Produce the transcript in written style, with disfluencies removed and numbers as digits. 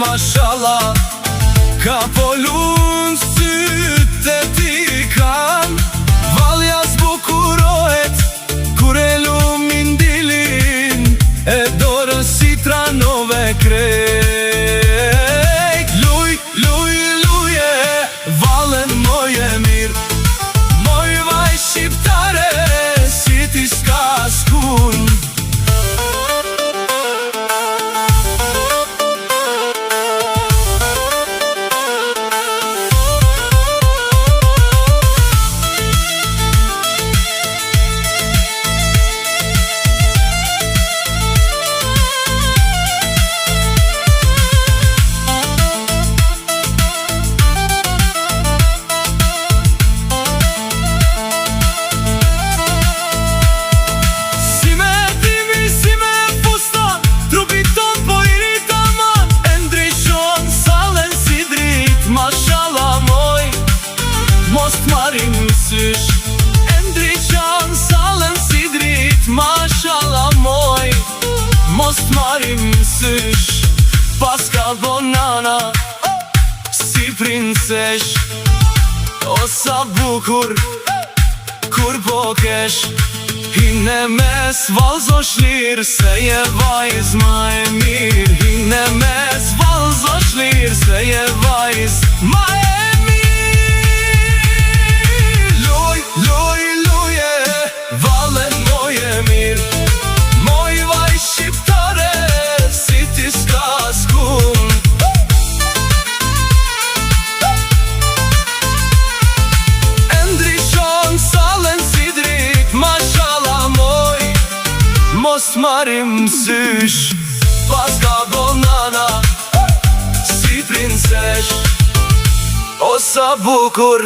mashallah. Ka polun sytë e ti kan, valja zbukurohet kur e lumin dilin, e dorën si tranove krejt. Luj, luj, luje, valen moje mirë, moj vaj shqiptare, si ti s'ka skun. Mos t'marim sysh, e ndriqan sallën si drit, mashallah moj. Mos t'marim sysh, pas ka dhonana si princesh. O sa bukur kur po kesh, hine mes valzosh lirë, se je vajz ma e mirë. Hine mes valzosh lirë, se je vajz ma e mirë. Moj vaj shqiptare, si ti s'ka skun. E ndriqon sallën si drit, mashallah moj. Mos t'marim sysh, pas ka dhonana si princesh. O sa bukur